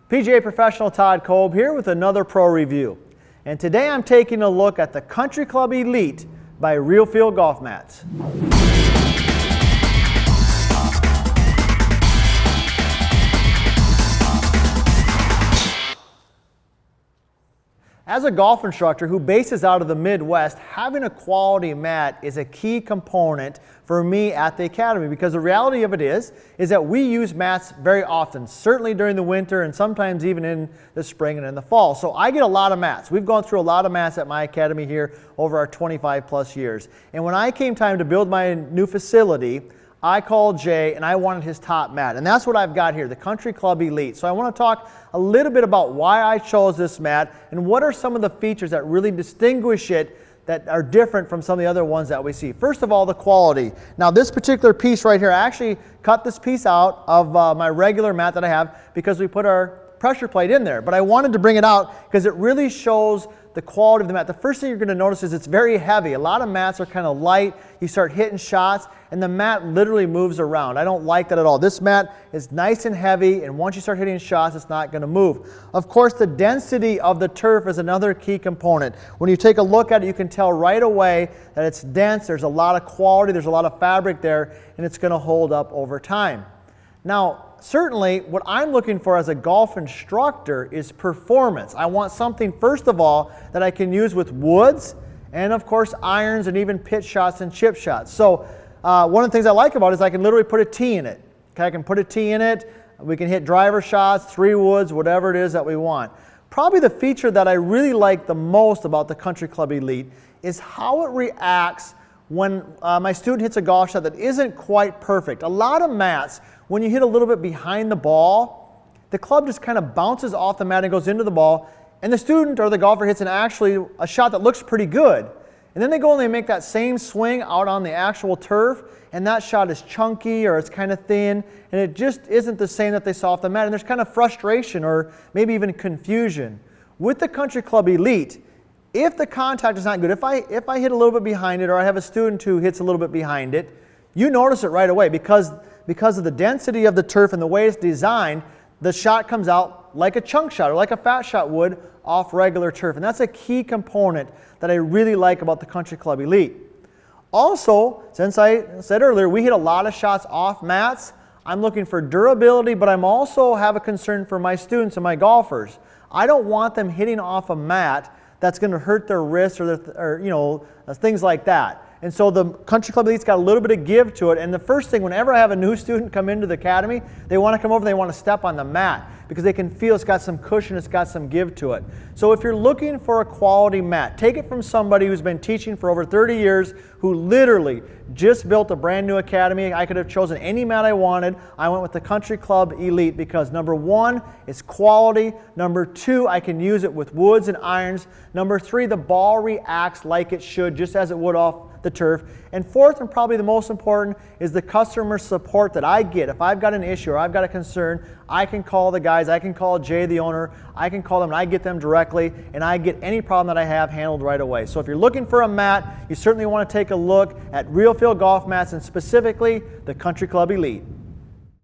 PGA professional Todd Kolb here with another pro review. And today I'm taking a look at the Country Club Elite by Real Feel Golf Mats. As a golf instructor who bases out of the Midwest, having a quality mat is a key component for me at the Academy, because the reality of it is that we use mats very often, certainly during the winter and sometimes even in the spring and in the fall. So I get a lot of mats. We've gone through a lot of mats at my Academy here over our 25 plus years. And when I came time to build my new facility, I called Jay and I wanted his top mat, and that's what I've got here, the Country Club Elite. So I want to talk a little bit about why I chose this mat and what are some of the features that really distinguish it that are different from some of the other ones that we see. First of all, the quality. Now this particular piece right here, I actually cut this piece out of my regular mat that I have because we put our pressure plate in there, but I wanted to bring it out because it really shows the quality of the mat. The first thing you're going to notice is it's very heavy. A lot of mats are kind of light. You start hitting shots and the mat literally moves around. I don't like that at all. This mat is nice and heavy, and once you start hitting shots, it's not going to move. Of course, the density of the turf is another key component. When you take a look at it, you can tell right away that it's dense. There's a lot of quality. There's a lot of fabric there, and it's going to hold up over time. Now, certainly what I'm looking for as a golf instructor is performance. I want something, first of all, that I can use with woods and of course irons and even pitch shots and chip shots. So one of the things I like about it is I can literally put a tee in it. Okay, I can put a tee in it. We can hit driver shots, 3 woods, whatever it is that we want. Probably the feature that I really like the most about the Country Club Elite is how it reacts when my student hits a golf shot that isn't quite perfect. A lot of mats, when you hit a little bit behind the ball, the club just kind of bounces off the mat and goes into the ball, and the student or the golfer hits a shot that looks pretty good. And then they go and they make that same swing out on the actual turf, and that shot is chunky or it's kind of thin, and it just isn't the same that they saw off the mat, and there's kind of frustration or maybe even confusion. With the Country Club Elite, if the contact is not good, if I hit a little bit behind it or I have a student who hits a little bit behind it, you notice it right away because of the density of the turf and the way it's designed, the shot comes out like a chunk shot or like a fat shot would off regular turf. And that's a key component that I really like about the Country Club Elite. Also, since I said earlier, we hit a lot of shots off mats. I'm looking for durability, but I'm also have a concern for my students and my golfers. I don't want them hitting off a mat that's going to hurt their wrists or things like that. And so the Country Club Elite's got a little bit of give to it. And the first thing, whenever I have a new student come into the Academy, they want to come over, they want to step on the mat because they can feel it's got some cushion, it's got some give to it. So if you're looking for a quality mat, take it from somebody who's been teaching for over 30 years, who literally just built a brand new Academy. I could have chosen any mat I wanted. I went with the Country Club Elite because number 1, it's quality. Number 2, I can use it with woods and irons. Number 3, the ball reacts like it should, just as it would off the turf. And 4th, and probably the most important, is the customer support that I get. If I've got an issue or I've got a concern, I can call the guys, I can call Jay, the owner, I can call them and I get them directly, and I get any problem that I have handled right away. So if you're looking for a mat, you certainly want to take a look at Real Feel Golf Mats and specifically the Country Club Elite.